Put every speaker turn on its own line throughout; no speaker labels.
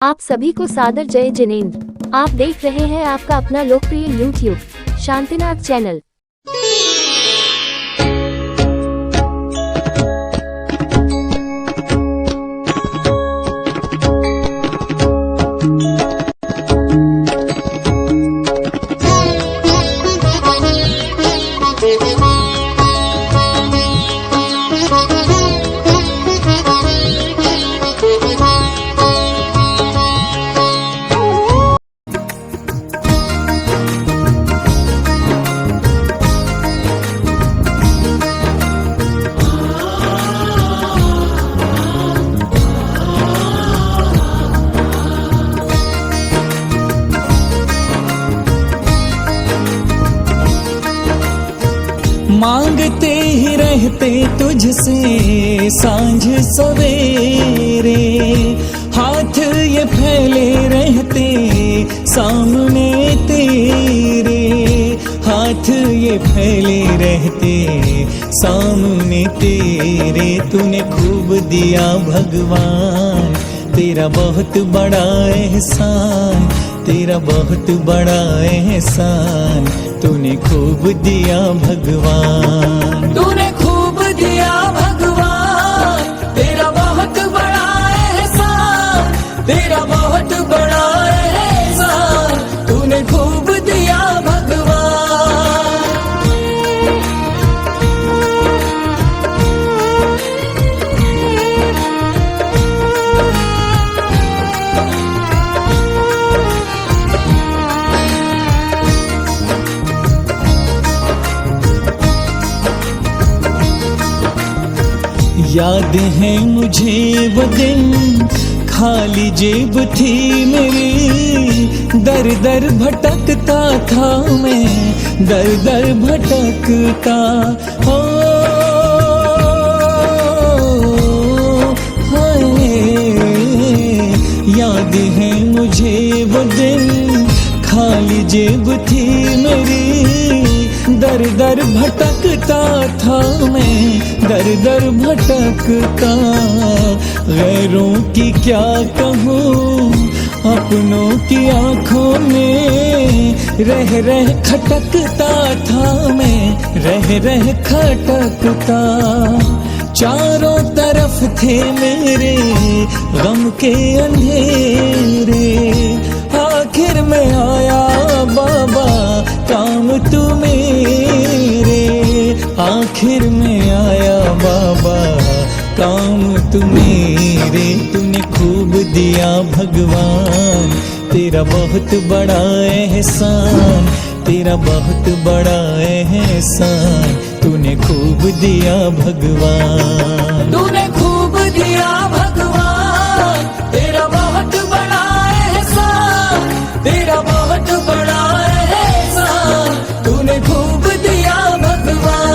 आप सभी को सादर जय जिनेंद्र। आप देख रहे हैं आपका अपना लोकप्रिय यूट्यूब शांतिनाथ चैनल।
मांगते ही रहते तुझसे सांझ सवेरे, हाथ ये फैले रहते सामने तेरे, हाथ ये फैले रहते सामने तेरे। तूने खूब दिया भगवान, तेरा बहुत बड़ा एहसान, तेरा बहुत बड़ा एहसान। तूने खूब दिया भगवान, तूने खूब दिया भगवान, तेरा बहुत बड़ा एहसान, तेरा बहुत बड़ा एहसान। तूने खूब दिया भगवान। याद है मुझे वो दिन, खाली जेब थी मेरी, दर दर भटकता था मैं, दर दर भटकता। हो याद है मुझे वो दिन, खाली जेब थी मेरी, दर दर भटकता था मैं, दर दर भटकता। गैरों की क्या कहूँ, अपनों की आँखों में रह रह खटकता था मैं, रह रह खटकता। चारों तरफ थे मेरे गम के अंधेरे, आखिर में आया बाबा काम तू मेरे, आखिर में आया बाबा काम तू मेरे। तूने खूब दिया भगवान, तेरा बहुत बड़ा एहसान, तेरा बहुत बड़ा एहसान। तूने खूब दिया भगवान, तूने खूब दिया भगवान, तेरा बहुत बड़ा एहसान, तेरा बहुत बड़ा एहसान। तूने खूब दिया भगवान।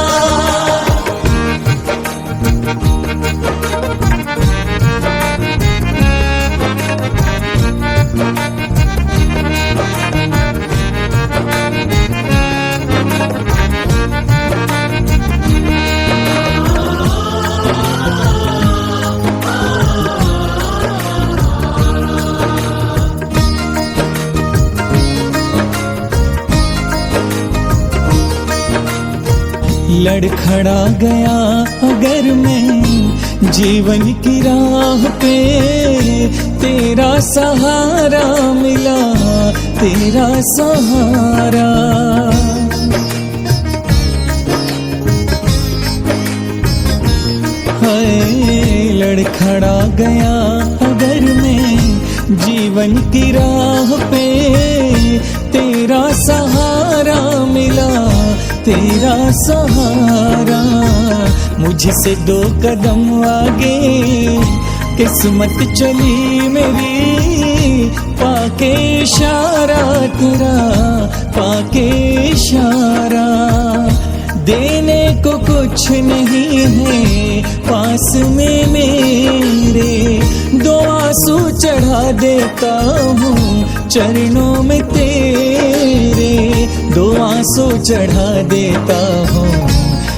लड़खड़ा गया अगर मैं जीवन की राह पे, तेरा सहारा मिला, तेरा सहारा। हाय लड़खड़ा गया अगर मैं जीवन की राह पे, तेरा सहारा मिला, तेरा सहारा। मुझसे दो कदम आगे किस्मत चली मेरी, पाके इशारा तेरा, पाके इशारा। देने को कुछ नहीं है पास में मेरे, दो आंसू चढ़ा देता हूँ चरणों में तेरे, दो आंसू चढ़ा देता हूँ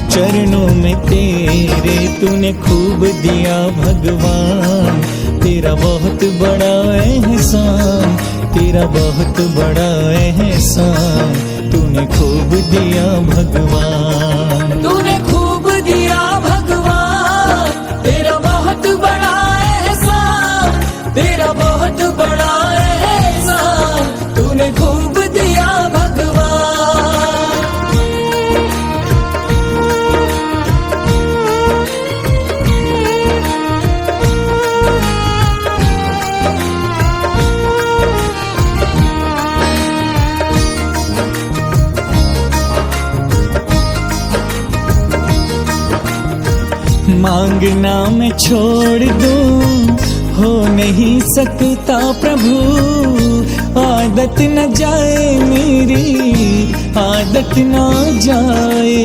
चरणों में तेरे। तूने खूब दिया भगवान, तेरा बहुत बड़ा एहसान, तेरा बहुत बड़ा एहसान, तूने खूब दिया भगवान, तूने खूब दिया भगवान, तेरा बहुत बड़ा एहसान, तेरा बहुत बड़ा एहसान, तूने खूब दिया भगवान। मांगना मैं छोड़ दूं, हो नहीं सकता प्रभु, आदत न जाए मेरी, आदत न जाए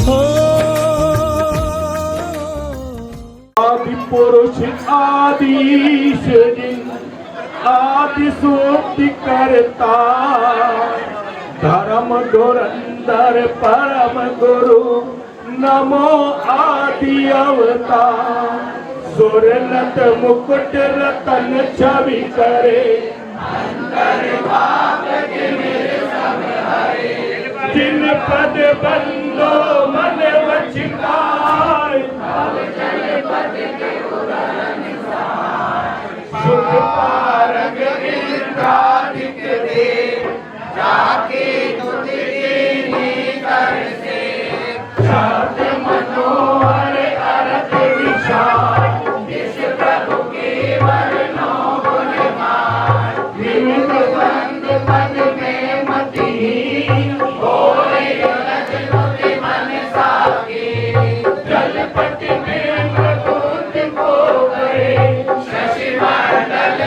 हो।
आदि पुरुष आदि ईश्वरी आदि सूक्ति करता, धर्म धुरंधर परम गुरु नमो आदि अवतार, सुरलत मुकुट रतन छवि करे, जिन पद बंदो मन वचिताय, सुख पारग इंद्रादिक दे, जाके तुझ कीनी कर से, सात मनोहर अरत विशाल, इस प्रभु के वर्णों गुणगान, विविध बंद पद में मतिहीन, होए रज रुचि मन साकी, जलपति में प्रकृति को गए, शशि मंडल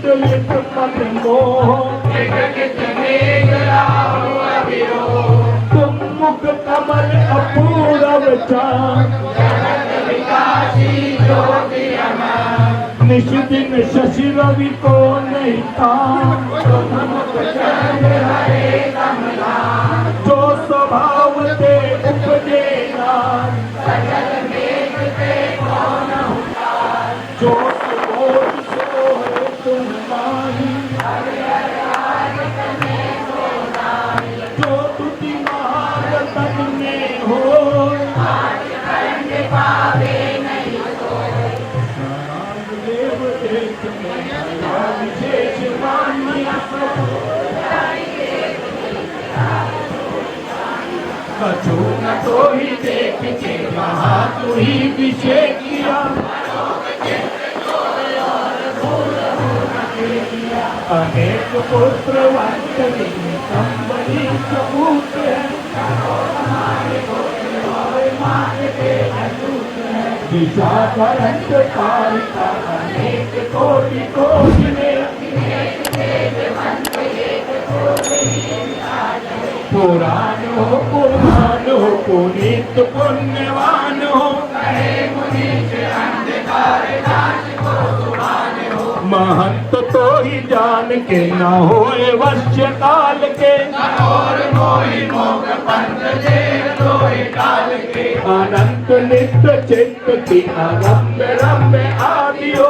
चित लित मन मोह तुम मुख कमल अपूरव चांद निश दिन शशि रवि को नहीं तान जो स्वभाव ते उपजे नाम जो सुबोध सोहे तुम माही जो तुति महारतन में हो देव देख में विशेष मान्य कछु न तो ही देख के महा तू ही विषय किया अनेक पुत्र वंश संबली सबूत दिशा करंत कारिका अनेक कोटि कोटि पुराण हो पुनीत पुण्यवान हो महंत तो ही जान के न होए वश्य काल के अनंत नित्य चित्त की अरम्य रम्य आदि हो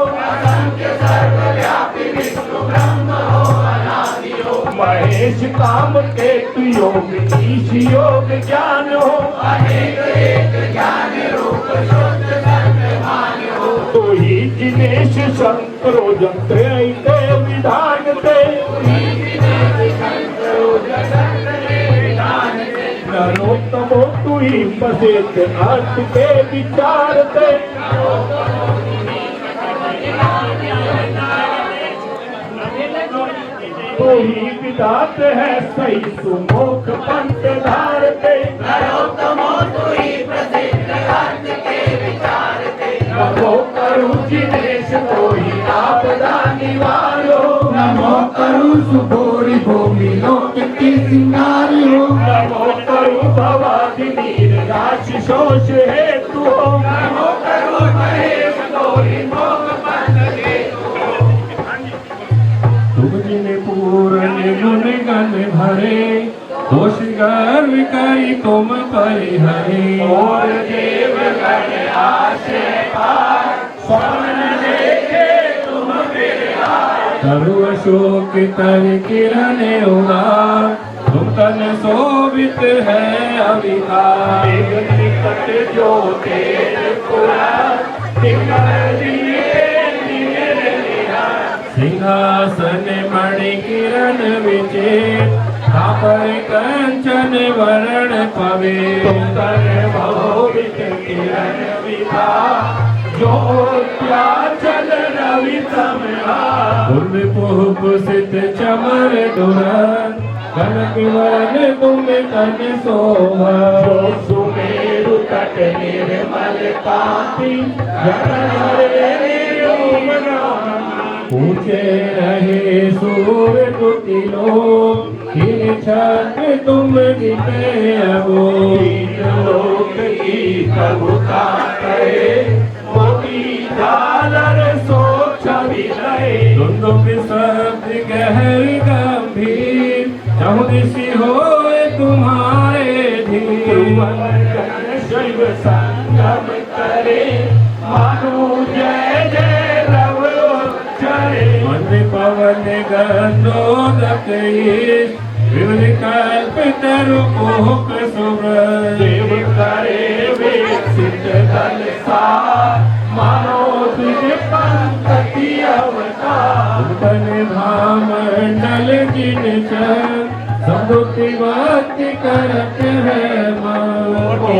महेश काम केतु योग ईश योग ज्ञान हो तो ही जिनेश शंकरो जंते विधान ते नरोत्तमो तू ही बसेत अर्थ के विचारते तो ही विधात है सही सुमुख पंथ धारते नमो करु जिनेश तो ही आपदा निवारो नमो करु सुभोरी भूमि लोक की सिंगारी हो नमो करु भवादि नीर राशि शोष हेतु हो नमो करु महेश तो ही मोह पंथ तुम जिन पूर्ण गुण गण भरे दोष गर्व करी तुम परिहरे और देव गण आश्रय पार स्वर्ण देखे तुम तरु अशोक तर किरण उदार तुम तन शोभित है अविकार निकट जो तेज पुरा सिंहासन मणि किरण विचेत पर कंचन वरण पवे तुम तन भोवित किरण विभा ज्योत्याचल रवि समया पुष्प सित चमर दुरन कनक वन तुम तन शोभा सुमेरु तट निर्मल कांति ऊंचे रहे सूर्य तुतिलो छत तुम दिखे अबो लोक की कबूता करे मोती झालर सो छवि लय दुंदुभ शब्द गहर गंभीर चहुदिशि होए तुम्हारे धीर शैव संगम करे मानो जय जय रव चरे मन पवन गंधोदक विकल्प तरुपोक सुब्र देव करे विकसित दल सा मानो तुझ पंकति अवतार तन भामंडल जिन चर समुति भक्ति करत है मानो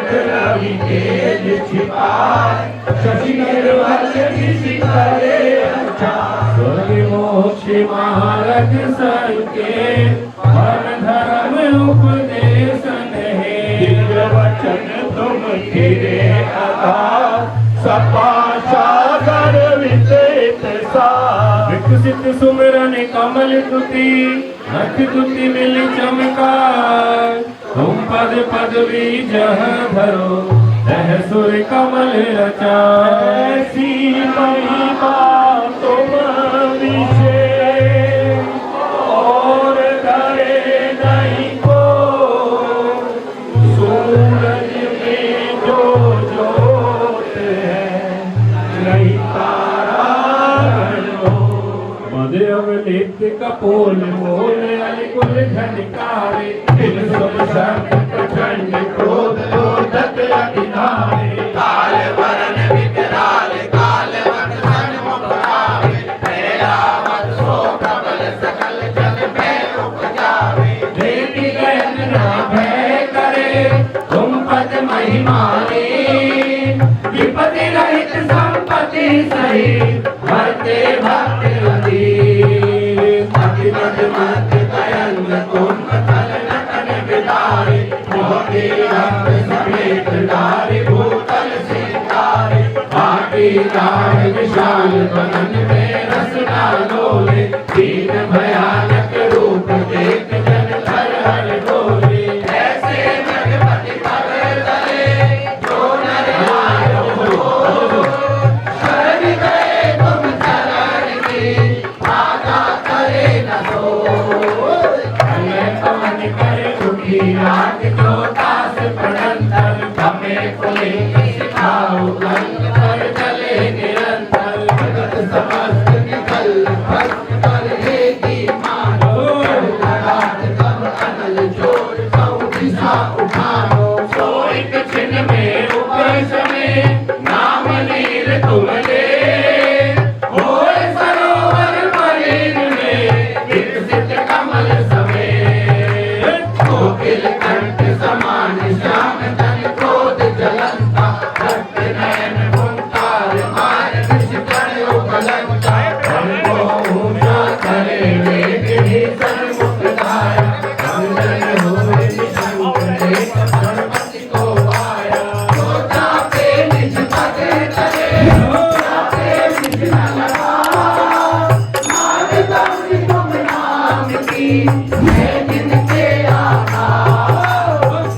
रवि तेज छिपाए शशि निर्मल ऋषि करे स्वर्ग मोक्ष महारज संकेत धर्म उपदेशन है दिव्य वचन तुम फिरे आधार सपा सागर विचेत सार सित सुमरन कमल तुति नख तुति मिल चमकार तुम पद पदवी जह धरो तह सुर कमल रचाए ऐसी महिमा तुम विशेष और करे नहीं को सूरज में जो जोत है नहीं तारा गणो मध्यम नित्य कपोल मोल अलिकुल झनकारे इन सब शब्द प्रचंड क्रोध क्रोधक अतिनारे काल वरण विकराल काल वक्त सन्मुख आवे तेरा मत सो प्रबल सकल जन में उपजावे देवी गयन ना भय करे तुम पद महिमानी विपत्ति रहित संपत्ति सहित भरते भक्त अति मत मत दयंग तुम तल नटन बिदारे मोती रंग समेत डारे भूतल सितारे पाटी डाल विशाल बदन में रसना डोले दीन भयानक रूप देख जन हर हर डोले ऐसे जगपति पग तले जो नर आयो हो शरण गए तुम शरण की आगा करे न दो पवन करे दुखी राग जो दास पड़ंतर हमें खुले सिखाओ गंग पर चले निरंतर जगत समस्त निकल भस्म कर हेगी मानो लगात कम अनल जोर सौ दिशा उठानो सो एक छिन्न में उपस में नाम नीर तुम ले होए सरोवर मलिन में विकसित कमल समेत कोकिल कंठ समान श्याम तन क्रोध जलंता भक्त नयन ओंकार मार विषकण उपलंका हमको ऊंचा करे वेग ही सन्मुख धाया अंजन होए निशंक देख गणपति को आया सोचा पे निज पद तले सोचा पे निज न लगा मान दम तुम नाम की मैं जिनके आका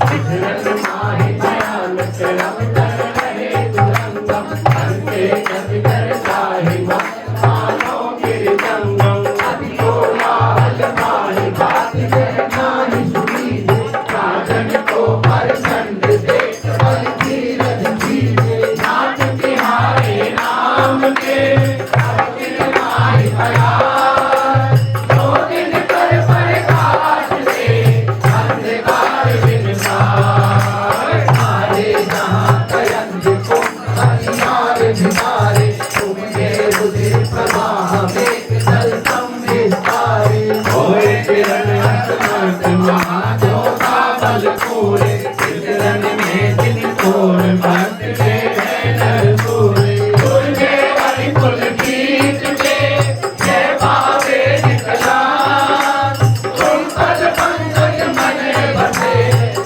विचरण माहि दयाल चरम कर रहे दुरंगम हंसे कति कर साहिबा मानो गिर जंगम अति कोलाहल माहि बात जय नाहि सुनी राजन को परचंड देख बल धीरज धीरे नाथ के हारे नाम के अखिल माहि भया दो दिन कर प्रकाश से अंधकार विनसार आरे जहाँ कयंज को हरियार भितारे तुमने रुधिर प्रवाह में जल संविस्तारे होए किरण अंतमर्त महाजोता बल पूरे किरण में जिन कोर भक्त के है नर पूरे दुर्गे हरि कुल गीत के जय पावे निकला तुम पद पंकज मन बसे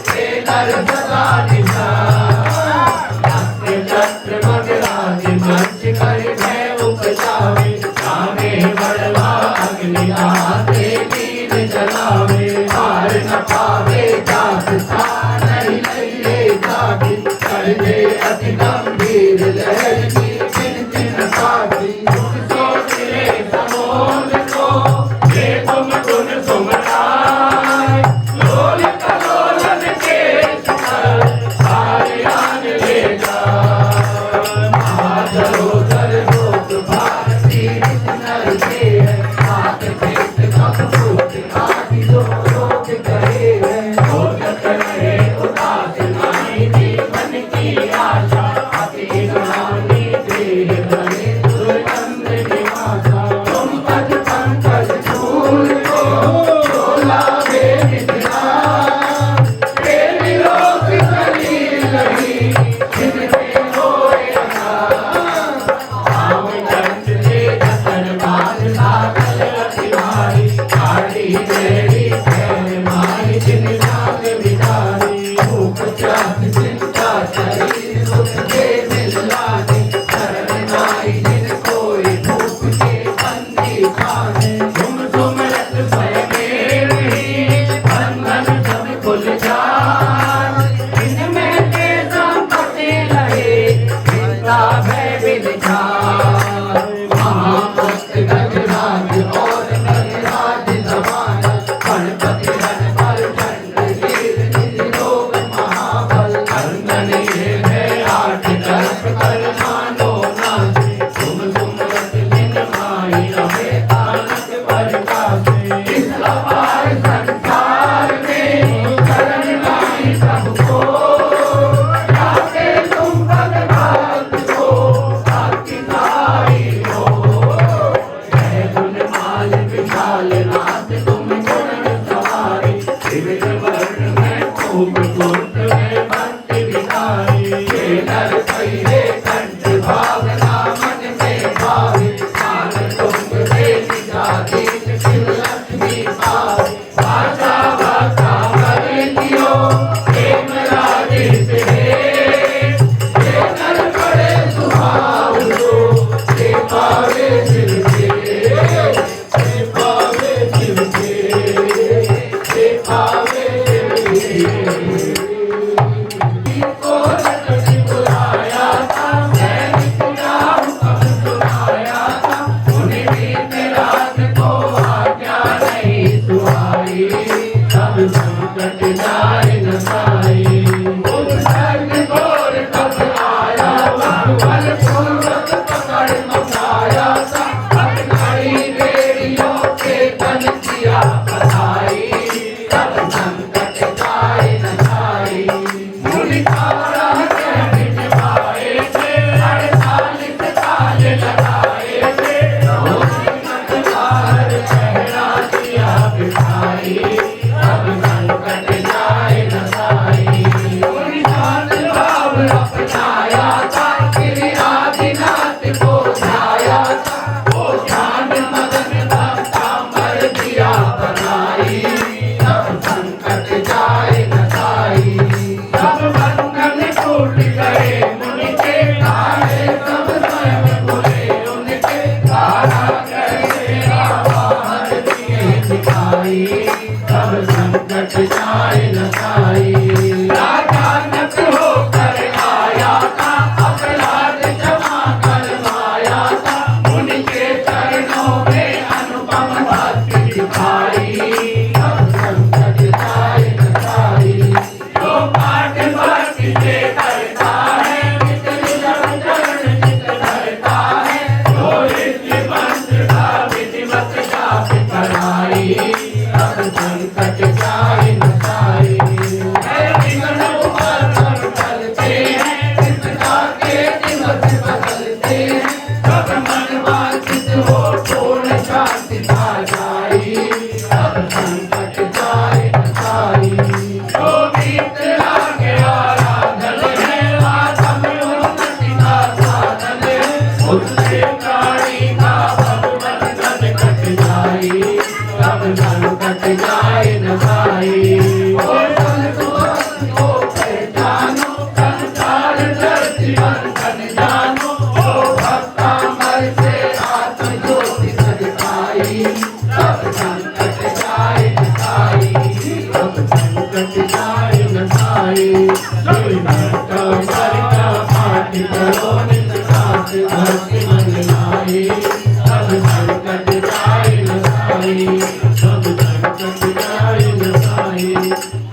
हे नर सदा निशान चक्र मगराज मंच कर भय उपजावे सामे बड़वा अग्नि आते दीन जलावे हार न पावे जात था नहीं लइए जाति कर दे अति गंभीर लहर की चिन चिन साथी सो तेरे समोल को ये तुम गुण सुमराय लोल कलोलन के शिखर को रटती बुलाया था, मैंने तेरा हुक्म सुनाया था, उन्हीं बीत रात को आज्ञा नहीं सुहाई, तब संकट जाए न साई। उस सर्ग घोर कब आया था, बलपूर्वक पकड़ मचाया था, अपनाई बेड़ियों के तन किया फसाई, तब संकट जाए न साई। मुनि तारा के बिठवाए थे, 48 ताले लगाए थे, बाहर पहरा दिया बिठाई, तब संकट जाए न साई। मुनि दान भाव अपनाया था, गिरिराधिनाथ को ध्याया था, वो ध्यान मगन भक्ता मर दिया बनाई, तब संकट जाए न साई। सब बंधन टूट गए मुनि के, काहे सब स्वयं खुले उनके, तारा कैसे बाहर दिए दिखाई, तब संकट जाए न साई। राजानक होकर आया था, अपराध क्षमा करवाया था, मुनि के चरणों में अनुपम भक्ति दिखाई, तब संकट जाए न साई। जो पाठ भक्ति से करता है, नित्य चरण चित धरता है, जो ऋषि मंत्र का विधिवत जाप कराई, तब संकट जाए न साई। है विघ्न उपर चलते हैं, चिंता के दिवस बदलते हैं, सब मन वांछित हो पूर्ण शांति पा जाई, तब संकट जाए न साई। जो बीत लागे आराधन है, आत्म उन्नति का साधन है, उससे प्राणी का भवबंधन कट जाई, तब संकट जाए न साई। ओ संतो को पहचानो, संसार धरती बंधन जानो, ओ भक्तामर से आत्मज्योति सजताई, तब संकट जाए न साई, तब संकट जाए न साई। कोई भक्तामर का पाठ करो नित साथ भक्ति मन लाई, तब संकट जाए न साई, तब संकट जाए न साई।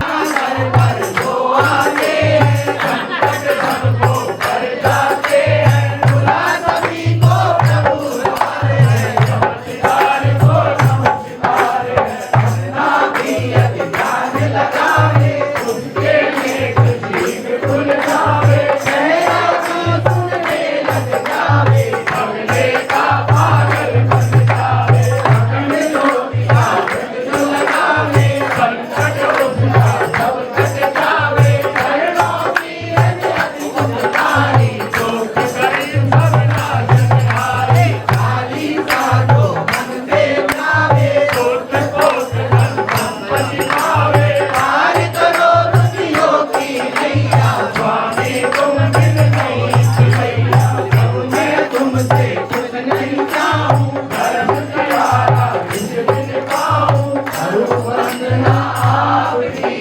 आकर पर जो आते हैं, संकट सबको कर जाते हैं, बुला सभी को प्रभु हमारे हैं, चमत्कार को नमस्कार है, अपना भी यदि ध्यान लगावे, उसके नेक जीव खुल जावे, चेहरा को सुनने लग जावे, अगले का पागल बन जावे, अपने जोगी आदत जो लगावे, संकट उसका सब कट जावे, शरणों की यदि अति गुणकारी, दुख करी सब नाशनहारी, काली साधो मन से जावे, कोट कोट धन संपत्ति पावे, पार करो दुखियों की नैया, स्वामी तुम बिन नहीं सुनैया, प्रभु मैं तुमसे कुछ नहीं चाहूं, धर्म प्यारा निज बिन पाऊं, करूं वंदना आपकी,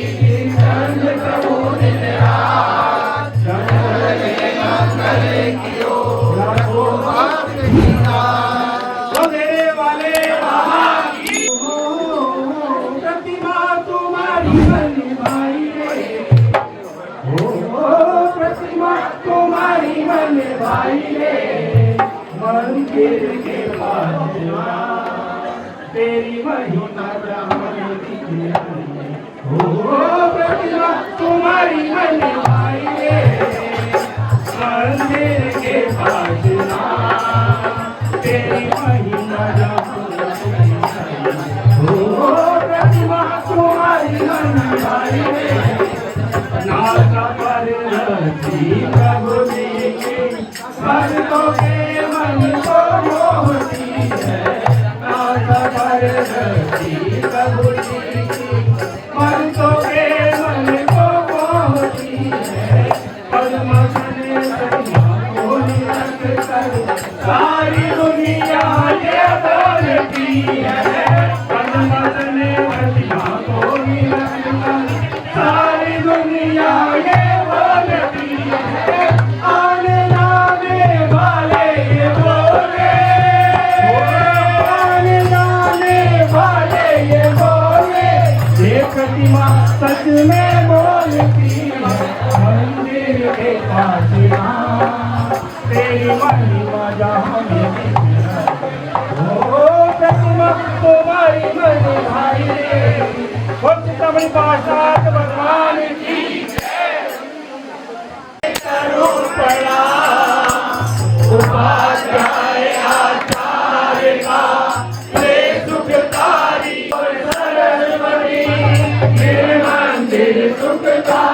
चरण प्रभु दिन रात, चंद्र मंगल कियो, रखो भक्त की नाथ। ओ मेरे वाले महागी हो, प्रतिमा तुम्हारी बनवाई रे, ओ प्रतिमा तुम्हारी बनवाई रे, मंदिर के पास तेरी महिमा ब्रह्मण दिखे, ओ प्रतिमा तुम्हारी बनवाई रे, मंदिर के पास तेरी महिमा ब्रह्मण दिखे, ओ प्रतिमा तुम्हारी बनवाई रे, नाथ पर रची प्रभु जी की, भक्तों के मन को मोहती है, नाथ पर रची प्रभु जी की, भक्तों के मन को मोहती है, पद्म सने सखिया को निरख कर, सारी दुनिया ये बोलती है, पद्म सने सखिया को निरख कर, सारी दुनिया ये बोलती मंदिर के काशिया तेरी महिमा जहाँ में ओ प्रतिमा तुम्हारी मन भाई रे भक्तमणि पाशात भगवान की करो प्रणाम उपाध्याय आचार्य का ले सुखकारी और सरस्वती निर्मंदिर सुखदा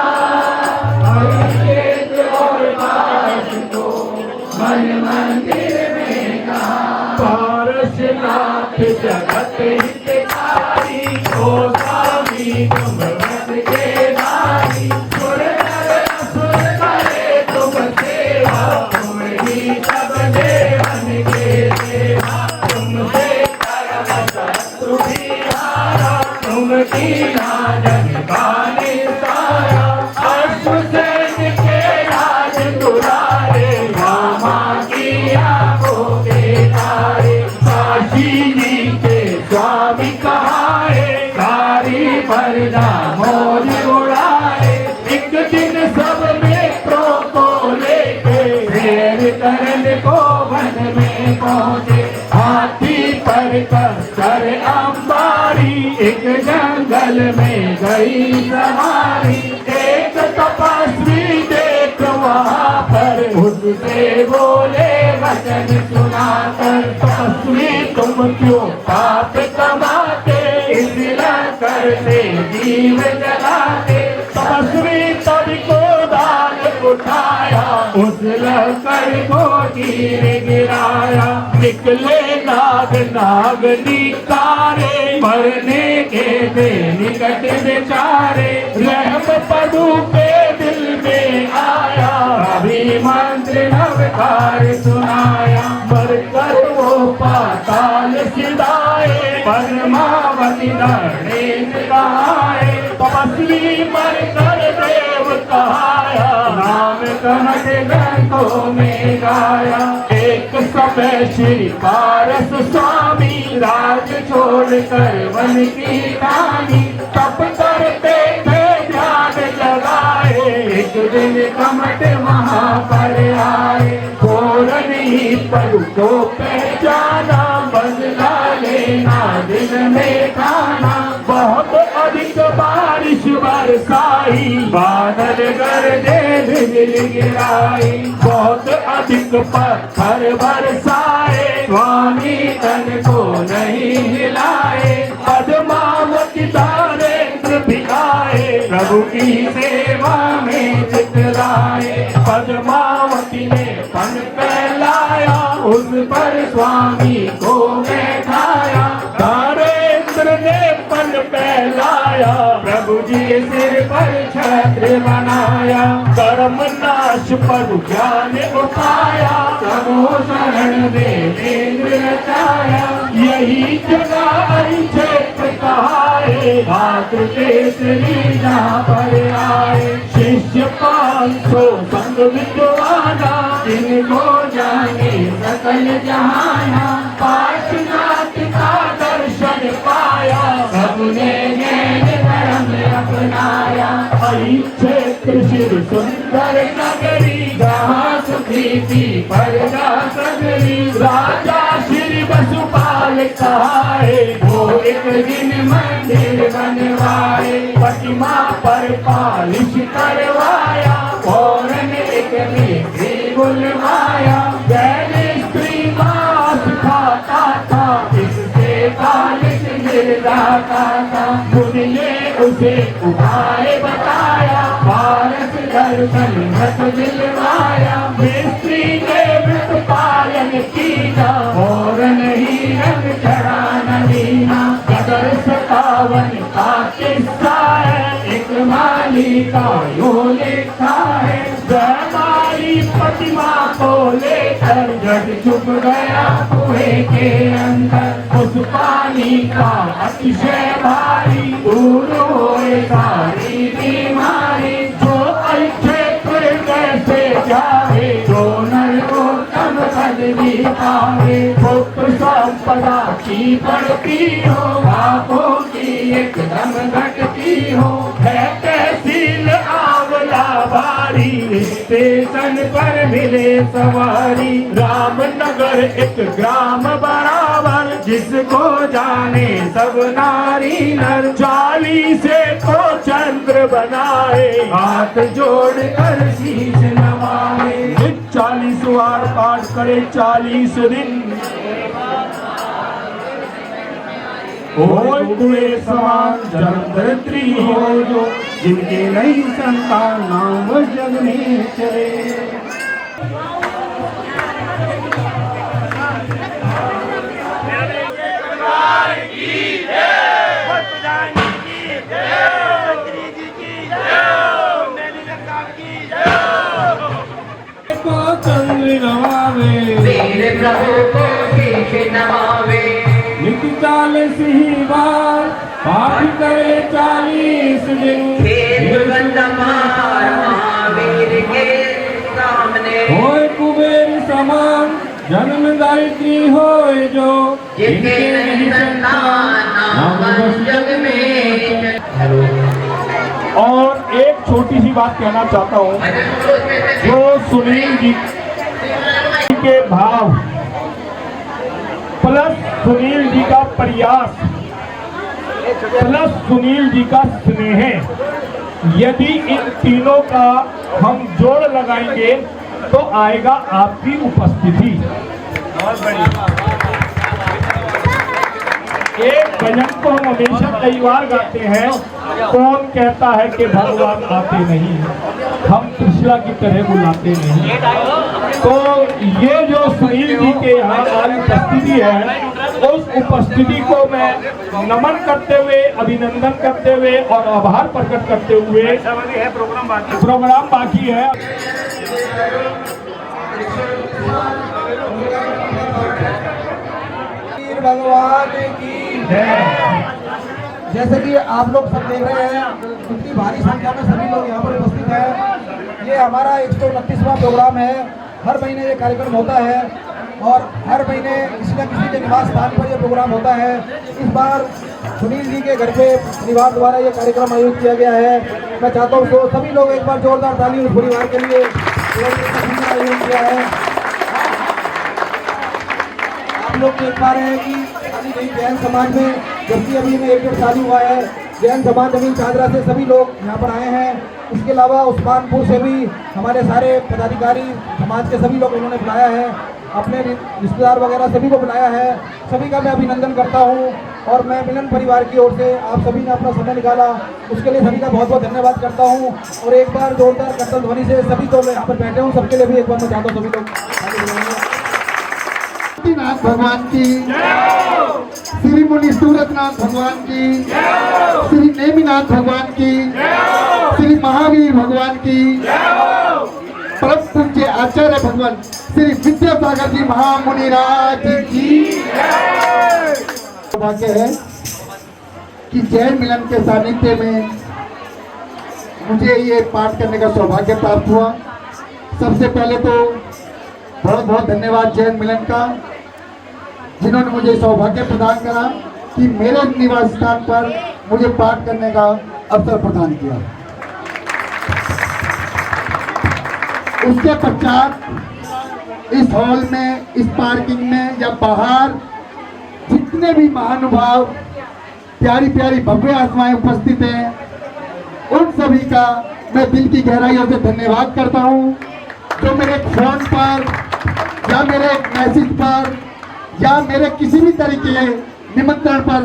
मन मंदिर में कहा पारसनाथ जगत हितकारी ओ स्वामी तुम व्रत के नारी सुर नर असुर करे तुम सेवा तुम ही सब देवन के देवा तुमसे करम शत्रु भी हारा तुम की नाजन गाने सारा अश्व सैन के राज दुलारे रामा किया को के तारे काशी जी के स्वामी कहाए सारी परदा मोर उड़ाए एक दिन सब मित्रों को लेके शेर करन को वन में पहुंचे हाथी पर कर अंबारी एक जंगल में गई सवारी एक तपस्वी देख वहाँ पर उससे बोले वचन सुनाकर तपस्वी तुम क्यों पाप कमाते इसलिए करते जीव जलाते तपस्वी तभी को दान उठाया उस लकर को तीर गिराया निकले नाग नाग निकारे मरने के थे निकट बेचारे रहम पदू के दिल में आया अभी मंत्र नवकार सुनाया मरकर वो पाताल सिधाए परमावती नरेंद्र कहाए तपस्वी मरकर देव कहाया नाम कहत गंगों में गाया एक समय श्री पारस स्वामी राज छोड़कर वन की रानी तप करते थे ध्यान लगाए एक दिन कमट वहाँ पर आए पूरन ही पलू को पहचाना बदला लेना दिन में खाना बहुत अधिक बारिश बरसाई बादल गरजे बिजली गिराई बहुत अधिक पत्थर बरसाए स्वामी तन को नहीं हिलाए पद्मावती तारेंद्र भी आए प्रभु की सेवा में चितलाए पद्मावती ने पन फैलाया उस पर स्वामी को बैठाया तारेंद्र ने पन फैलाया प्रभु जी सिर पर छत्र बनाया कर्म नाश पर ज्ञान उठाया प्रभु शरण देवेंद्र रचाया यही जगह क्षेत्र कहाए भाद्र केसरी जहाँ पर आए शिष्य 500 संग विद्वाना जिनको जाने सकल जहाना पार्श्वनाथ का दर्शन पाया सबने ज्ञान धर्म अपनाया हरि क्षेत्र शिव सुंदर नगरी जहाँ सुखी थी प्रजा सगरी राजा श्री वसुपाल कहाए वो एक दिन मंदिर बनवाए प्रतिमा पर पालिश करवाया फौरन एक मिस्त्री बुलवाया पहले स्त्री मांस खाता था इससे पालिश गिर जाता था मुझे उसे उपाय बताया पारस दर्शन घट दिलवाया मिस्त्री ने व्रत पालन कीना फौरन ही रंग चढ़ा नदीना कदर 57 का किस्सा है एक माली का यो लिखा है हमारी प्रतिमा को लेकर जग चुप गया कुएं के अंदर उस पानी का अतिशय भारी दूर होए सारी बीमारी जो क्षेत्र कैसे जाए जो नर को तब पदवी पावे पुत्र संपदा की बढ़ती हो पापों की एकदम घटती हो है तहसील आंवला नारी, स्टेशन पर मिले सवारी। रामनगर एक ग्राम बराबर, जिसको जाने सब नारी नर। 40 को चंद्र बनाए, हाथ जोड़ कर शीश नवाए। 40 वार पाठ करे 40 दिन, होय कुएं समान जलधरित्री हो जो। जिनके नई संतान नाम जग में चले। चंद्र नवावे,
मेरे प्रभु को शीश नवावे।
नित 40 ही बार पाठ करे 40 दिन।
खेत बंदमार महावीर के सामने,
होय कुबेर समान जन्मदायित्री होय जो।
जिनके नहीं संतान नाम जग में।
और एक छोटी सी बात कहना चाहता हूँ, जो सुनील जी के भाव प्लस सुनील जी का प्रयास प्लस सुनील जी का स्नेह, यदि इन तीनों का हम जोड़ लगाएंगे तो आएगा आपकी उपस्थिति। एक भजन को हम हमेशा कई बार गाते हैं, कौन कहता है कि भगवान आते नहीं, हम त्रिशला की तरह बुलाते नहीं। तो ये जो सुनील जी के यहाँ हमारी उपस्थिति है, उस उपस्थिति को मैं नमन करते हुए, अभिनंदन करते हुए और आभार प्रकट करते हुए, प्रोग्राम बाकी है।
भगवान की जैसे कि आप लोग सब देख रहे हैं, इतनी भारी संख्या में सभी लोग यहाँ पर उपस्थित हैं। ये हमारा 129वां प्रोग्राम है। हर महीने ये कार्यक्रम होता है और हर महीने किसी न किसी के निवास स्थान पर ये प्रोग्राम होता है। इस बार सुनील जी के घर पे परिवार द्वारा ये कार्यक्रम आयोजित किया गया है। मैं चाहता हूँ तो सभी लोग एक बार जोरदार ताली उस परिवार के लिए आयोजन किया है। आप लोग देख पा रहे हैं कि अभी जैन समाज में जबकि अभी में 1 साल हुआ है, जैन समाज जमीन चादरा से सभी लोग यहाँ पर आए हैं। इसके अलावा उस्मानपुर से भी हमारे सारे पदाधिकारी समाज के सभी लोग उन्होंने बुलाया है, अपने रिश्तेदार वगैरह सभी को बुलाया है। सभी का मैं अभिनंदन करता हूँ और मैं मिलन परिवार की ओर से आप सभी ने अपना समय निकाला, उसके लिए सभी का बहुत बहुत धन्यवाद करता हूँ। और एक बार जोरदार कर्तन ध्वनि से सभी तो मैं यहाँ पर बैठे हूँ, सबके लिए भी एक बार मैं चाहता हूँ सभी लोग नाथ भगवान की, श्री मुनि सूरतनाथ भगवान की, श्री नेमिनाथ भगवान की, श्री महावीर भगवान की, परम पूज्य आचार्य भगवान श्री विद्यासागर जी महामुनि राज की। सौभाग्य है कि जैन मिलन के सानिध्य में मुझे ये पाठ करने का सौभाग्य प्राप्त हुआ। सबसे पहले तो बहुत बहुत धन्यवाद जैन मिलन का, जिन्होंने मुझे सौभाग्य प्रदान करा कि मेरे निवास स्थान पर मुझे पाठ करने का अवसर प्रदान किया। उसके पश्चात इस हॉल में, इस पार्किंग में या बाहर जितने भी महानुभाव, प्यारी प्यारी भव्य आत्माएं उपस्थित हैं, उन सभी का मैं दिल की गहराइयों से धन्यवाद करता हूं, जो मेरे फोन पर या मेरे मैसेज पर या मेरे किसी भी तरीके निमंत्रण पर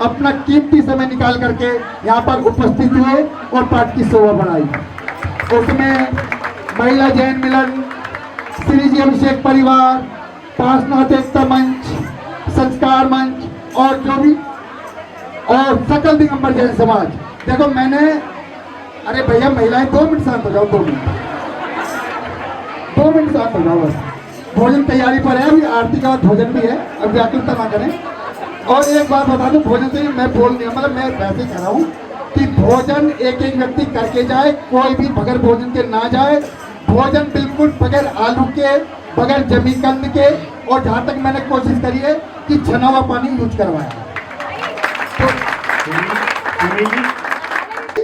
अपना कीमती समय निकाल करके यहाँ पर उपस्थित हुए और पाठ की शोभा बढ़ाई। उसमें महिला जैन मिलन, श्री जी अभिषेक परिवार, पार्श्वनाथ एकता मंच, संस्कार मंच और जो भी और सकल दिगंबर जैन समाज। देखो मैंने, अरे भैया महिलाएं 2 मिनट शांत हो जाओ, 2 मिनट शांत हो जाओ बस। भोजन तैयारी पर है, अभी आरती का भोजन भी है, अब व्याकुलता ना करें। और एक बात बता दूं, भोजन से मैं बोल नहीं, मतलब मैं वैसे ही कह रहा हूँ कि भोजन एक एक व्यक्ति करके जाए, कोई भी बगैर भोजन के ना जाए। भोजन बिल्कुल बगैर आलू के, बगैर जमीकंद के, और जहाँ तक मैंने कोशिश करी है कि छना हुआ पानी यूज करवाया।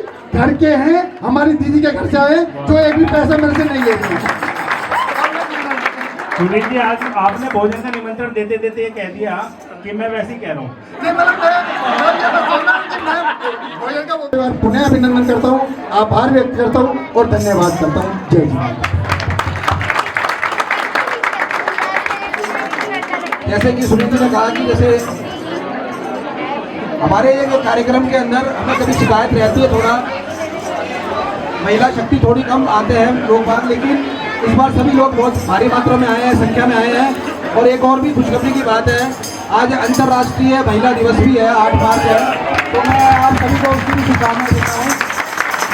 तो घर के हैं, हमारी दीदी के घर से आए, जो एक भी पैसा मेरे से नहीं लेते हैं।
सुनील जी, आज आपने भोजन का निमंत्रण देते देते ये कह दिया कि मैं वैसे ही कह रहा हूँ।
पुनः अभिनंदन करता हूँ, आभार व्यक्त करता हूँ और धन्यवाद करता हूँ। जय जी। जैसे कि सुनील जी ने कहा कि जैसे हमारे ये कार्यक्रम के अंदर हमें कभी शिकायत रहती है, थोड़ा महिला शक्ति थोड़ी कम आते हैं लोग बाग, लेकिन इस बार सभी लोग बहुत भारी मात्रा में आए हैं, संख्या में आए हैं। और एक और भी खुशखबरी की बात है, आज अंतर्राष्ट्रीय महिला दिवस भी है, 8 मार्च है, तो मैं आप सभी को उसकी भी शुभकामनाएं देता हूँ।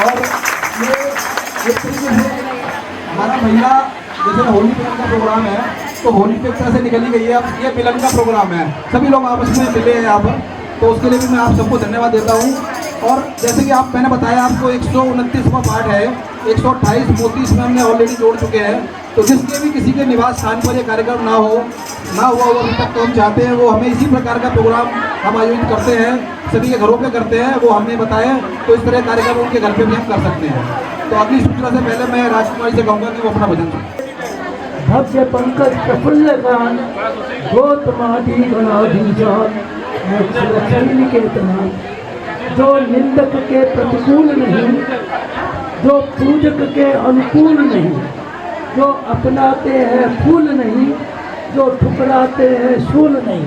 और ये एक तरीके से हमारा महिला जैसे होली मिलन का प्रोग्राम है, तो होली पे एक तरह से निकली गई है, अब ये मिलन का प्रोग्राम है, सभी लोग आपस में मिले हैं यहाँ पर, तो उसके लिए भी मैं आप सबको धन्यवाद देता हूँ। और जैसे कि आप मैंने बताया आपको 129वां पार्ट है, 128 मोती इसमें हमने ऑलरेडी जोड़ चुके हैं, तो जिसके भी किसी के निवास स्थान पर ये कार्यक्रम ना हुआ हो अभी तक, तो हम चाहते हैं वो हमें इसी प्रकार का प्रोग्राम हम आयोजित करते हैं, सभी के घरों पे करते हैं, वो हमें बताएं, तो इस तरह कार्यक्रम उनके घर पे भी हम कर सकते हैं। तो अगली सूचना से पहले मैं राजकुमारी से कहूँगा कि वो अपना भजन सुनाएं।
भव्य पंकज प्रफुल्ल गान गौतमादि गणाधीशान निकेतनाथ, जो निंदक के प्रतिकूल नहीं, जो पूजक के अनुकूल नहीं, जो अपनाते हैं फूल नहीं, जो ठुकराते हैं शूल नहीं,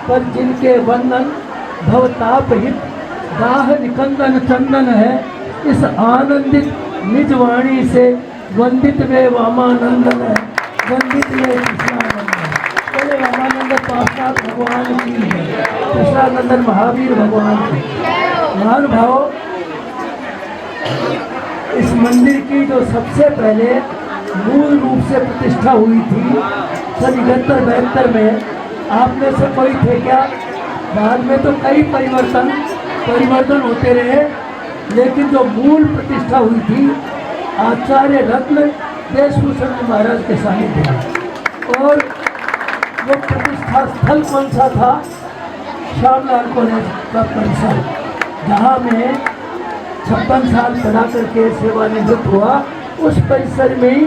पर जिनके वंदन भवताप हित दाह निकंदन चंदन है, इस आनंदित निज वाणी से वंदित वे वामानंदन है, वंदित वे कृष्णानंद है। बोले रामानंद पाशाद भगवान की है, कृष्णानंदन महावीर भगवान की। महानुभाव, इस मंदिर की जो सबसे पहले मूल रूप से प्रतिष्ठा हुई थी सन 71-72 में, आप में से कोई थे क्या? बाद में तो कई परिवर्तन होते रहे, लेकिन जो मूल प्रतिष्ठा हुई थी आचार्य रत्न देशभूषण महाराज के सानिध्य में। और वो प्रतिष्ठा स्थल कौन सा था? श्यामलाल कॉलेज का परिसर, जहाँ में 56 साल पढ़ा करके सेवानिवृत्त हुआ, उस परिसर में ही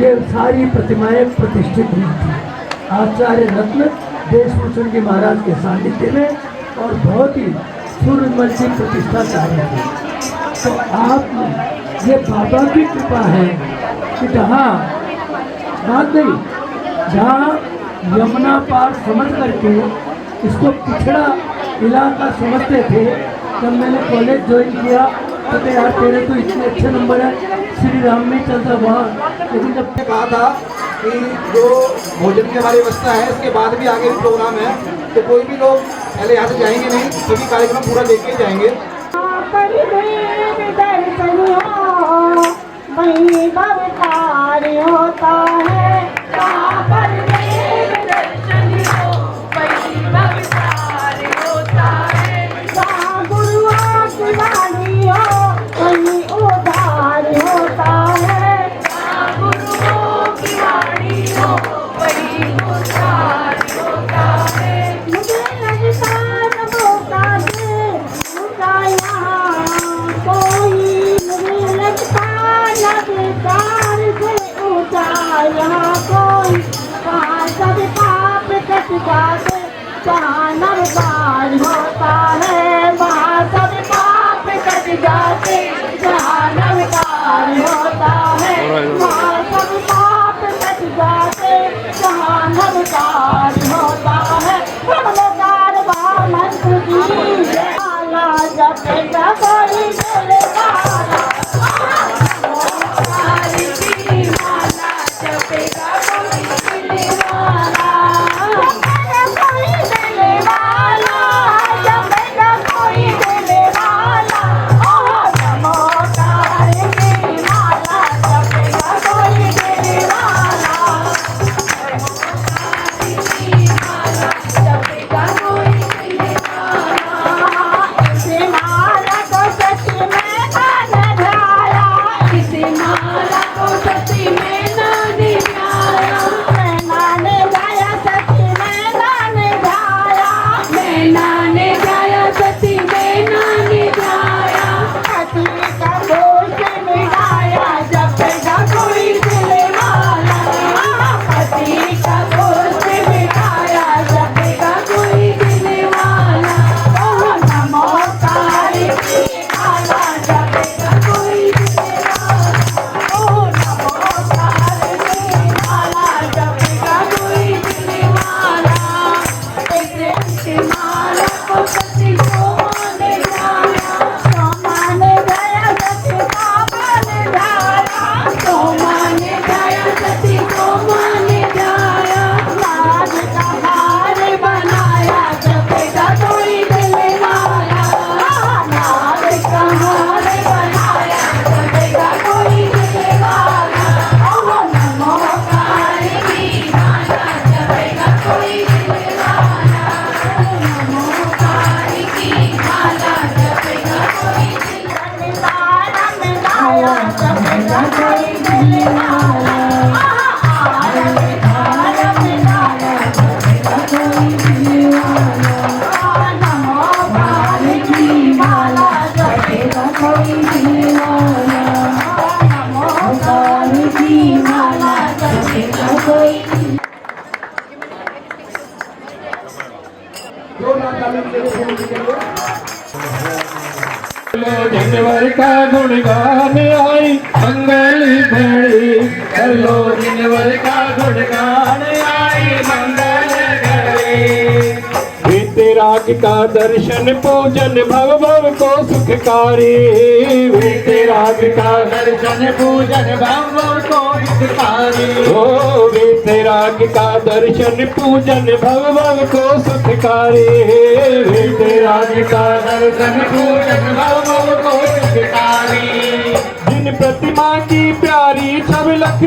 ये सारी प्रतिमाएं प्रतिष्ठित हुई थी आचार्य रत्न देशभूषण जी महाराज के सानिध्य में, और बहुत ही सूर्यमल की प्रतिष्ठा कार्य थी। तो आप ये बाबा की कृपा है कि जहाँ बात नहीं, जहाँ यमुना पार समझ करके इसको पिछड़ा इलाका समझते थे, जब मैंने कॉलेज ज्वाइन किया तो यार तेरे तो इतने अच्छे नंबर है, श्री राम में चलता वहाँ, लेकिन जब
कहा था कि जो भोजन की हमारी व्यवस्था है, इसके बाद भी आगे भी प्रोग्राम है, तो कोई भी लोग पहले यहाँ से जाएंगे नहीं, सभी कार्यक्रम पूरा देख के जाएंगे।
होता है जहाँ नरकार होता है, वहाँ सब पाप कट जाते, जहाँ नरकार होता है, वहाँ सब पाप कट जाते, जहाँ नरकार होता है। नमकार मंत्र की माला जपेगा कोई मेरे माला, माला जपेगा कोई मेरे माला, कोई देने वाला, ओ नमो तारे की माला।
जिनवर का गुण गाने आई मंगल घड़ी कर लो जिनवर का गुण गाने आई मंगल घड़ी वीतराग का दर्शन पूजन भव भव को सुखकारी वीतराग का दर्शन पूजन भव भव को सुखकारी ओ वीतराग का दर्शन पूजन भव भव को सुखकारी वीतराग का दर्शन पूजन भव भव को सुखकारी जिन प्रतिमा की प्यारी छबलक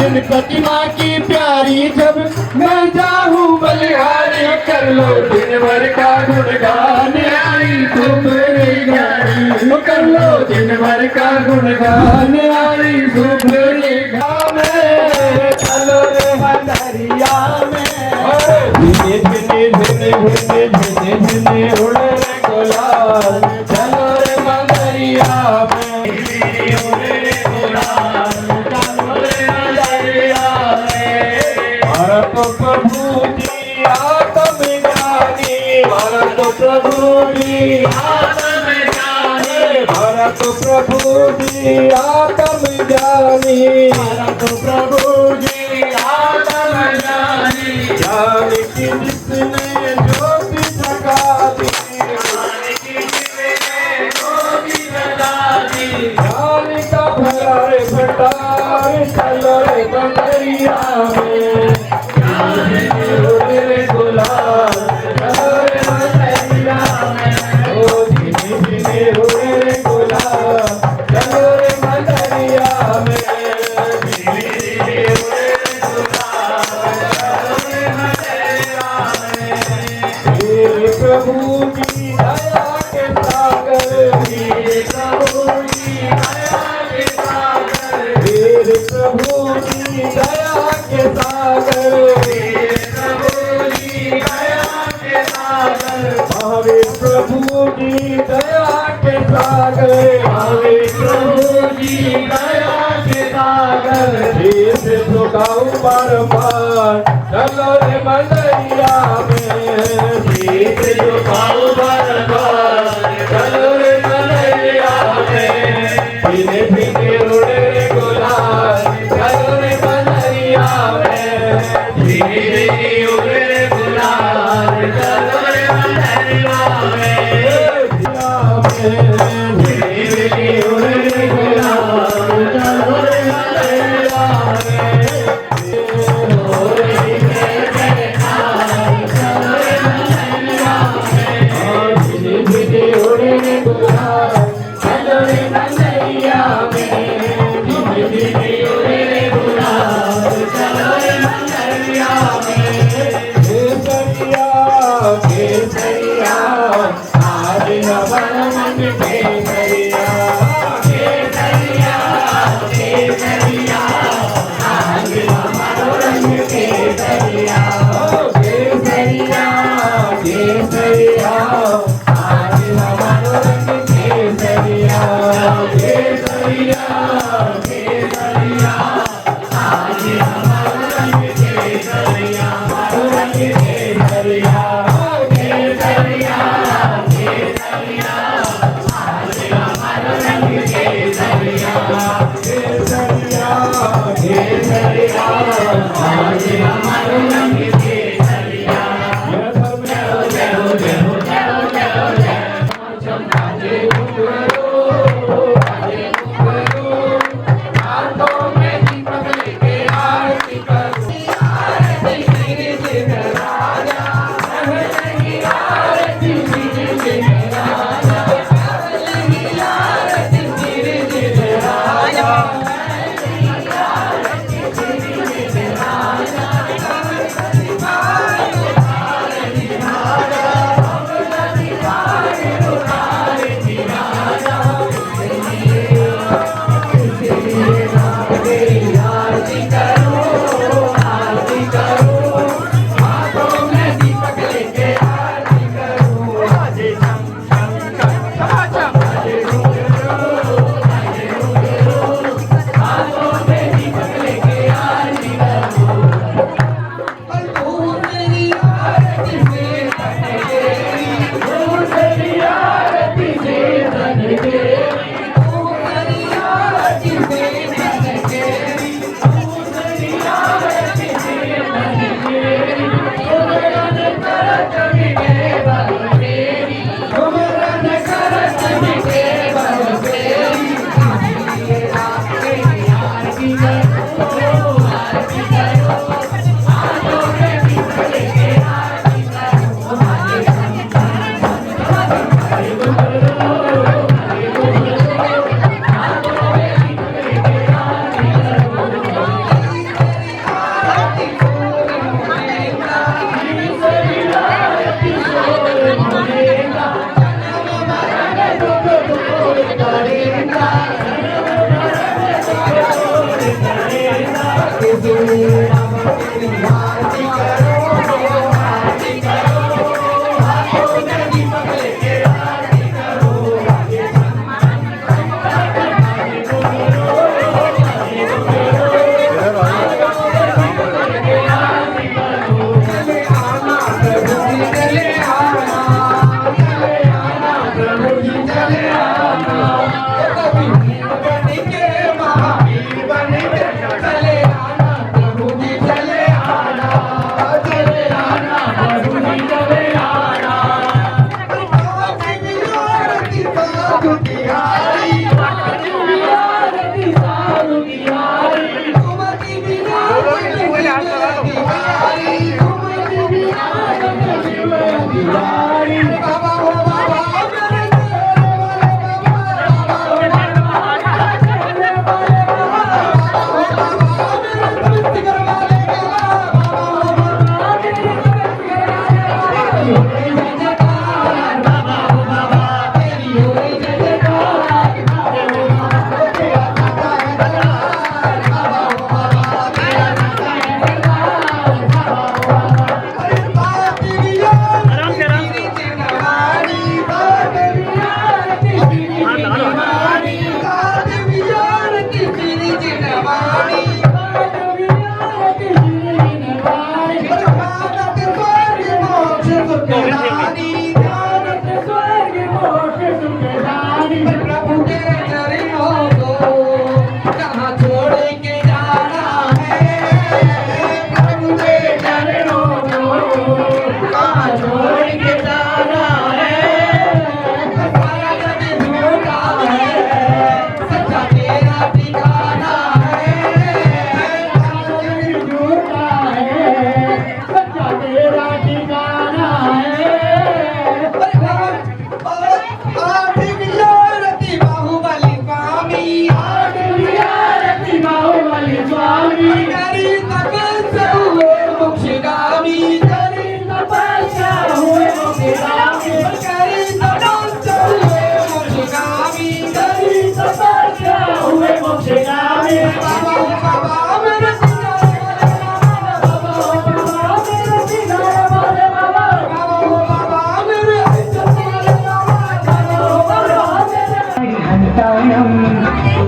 जिन प्रतिमा की प्यारी जब मैं जाऊं बलिहारी कर लो दिन भर का गुणगान आई सुबह गारी कर लो दिन भर का गुणगान आई सुबह में चलो रे बंदरिया में झिने झिने झिने झिने झिने झिने उड़े रे गुलाल चलो रे बंदरिया में उड़े रे गुलाल चलो रे बंदरिया में भारत प्रभु जी आत्म ज्ञानी भारत प्रभु जी आत्म ज्ञानी भारत प्रभु जी आत्म ज्ञानी भारत प्रभु जी आत्म ज्ञानी ज्ञान की जिसने ज्योति जगा दी ज्ञान की जिसने ज्योति जगा दी ज्ञान का भरा रे भंडार चलो रे बंदरिया में रे गुलाल चलो रे बंदरिया में ओ धीरे धीरे रे गुलाल चलो रे बंदरिया में धीरे धीरे रे गुलाल चलो रे बंदरिया में हे प्रभु की दया के सागर हे प्रभु की दया के सागर हे प्रभु की दया के सागर भावे प्रभु जी दया के सागर भावे प्रभु जी दया के सागर देश झुकाऊं बारंबार चलो रे बंदरिया में देश झुकाऊं बारंबार चलो रे बंदरिया में धीरे धीरे उड़े रे गुलाल चलो रे बंदरिया में धीरे धीरे उड़े रे गुलाल चलो रे बंदरिया में धीरे धीरे उड़े रे गुलाल चलो रे बंदरिया धीरे धीरे उड़े रे गुलाल चलो रे बंदरिया में धीरे धीरे उड़े रे गुलाल चलो रे बंदरिया में केसरिया केसरिया आज हमारा मन केसरिया केसरिया केसरिया आज हमारा रंग केसरिया केसरिया केसरिया आज हमारा रंग केसरिया केसरिया केसरिया आज हमारा रंग केसरिया रंग केसरिया केसरिया केसरिया आज हमारा रंग केसरिया केसरिया केसरिया आज हमारा रंग केसरिया जय हो जय हो जय हो जय हो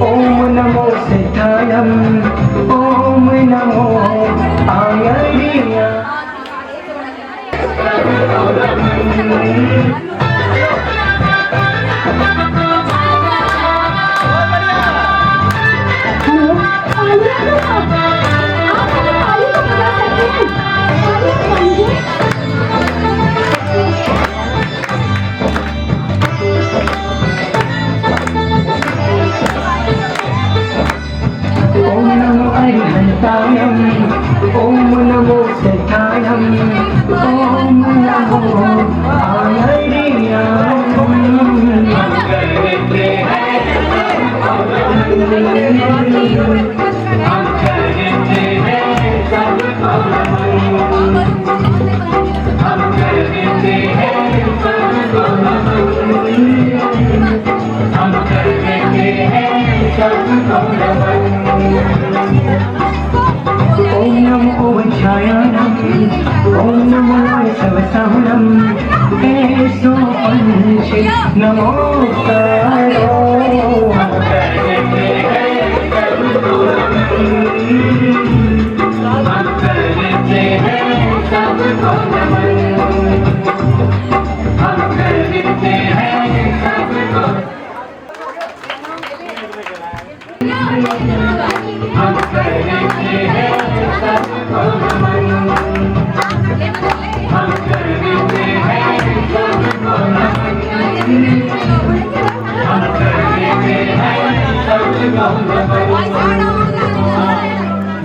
ओम नमो सिद्धायम ओम नमो आयर्य ओम नमो अरिहंतायम ओम नमो सिद्धायम ओम नमो आयर्याम ओम नमो वज्रायणम ओम नमो सवसाहनम ऐसो पंचे नमोकारो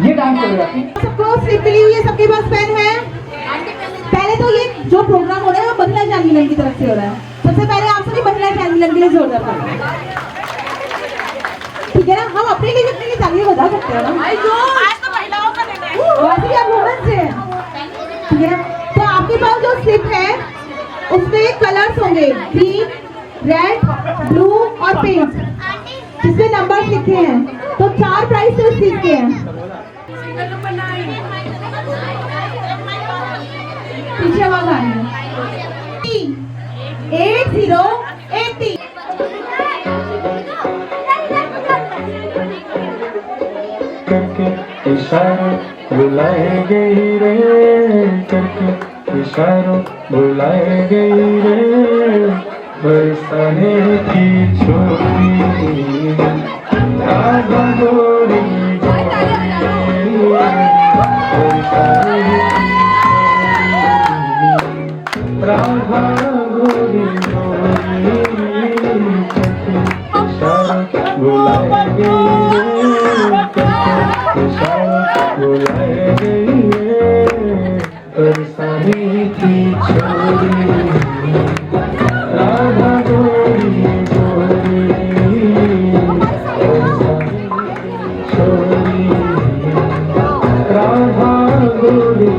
ये डांस कोरियोग्राफी
सबको स्लिप मिली हुई है, सबके पास पेन है। पहले तो ये जो प्रोग्राम हो रहा है वो महिला चैनल की तरफ से हो रहा है। सबसे पहले आप सभी महिला चैनल के लिए जोरदार ताली। ठीक है ना, हम अपने लिए तालियां बजा सकते हैं ना। आज तो महिलाओं का दिन है, वैसे भी आप वुमेन्स हैं। ठीक है, तो आपके पास जो स्लिप है उसमें कलर्स होंगे ग्रीन, रेड, ब्लू और पिंक, जिसमें नंबर लिखे हैं। तो 4 प्राइस उस चीज के हैं। 8080।
करके इशारों बुलाए गई रे, करके इशारों बुलाए गई रे, बरसाने की छोरी राधा गोरी राधा गोरी इशारों बुलाए गई रे, बुलाए गई बरसाने की छोरी राधा गोरी गोरी बरसाने की छोरी राधा गोरी गोरी।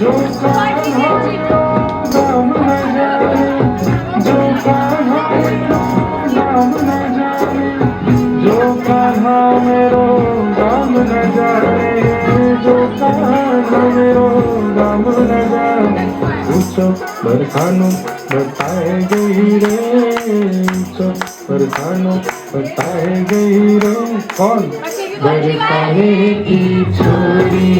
जो नाम न जाने, जो नाम न जाने, जो कान्हा मेरो नाम न जाने, जो कान्हा मेरो नाम न जाने, ऊंचो बरसानो बताए गई रे, ऊंचो बरसानो बताए गई रे, कौन बरसाने की छोरी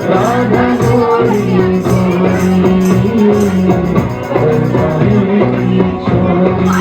राधा गोरी गोरी बरसाने की छोरी।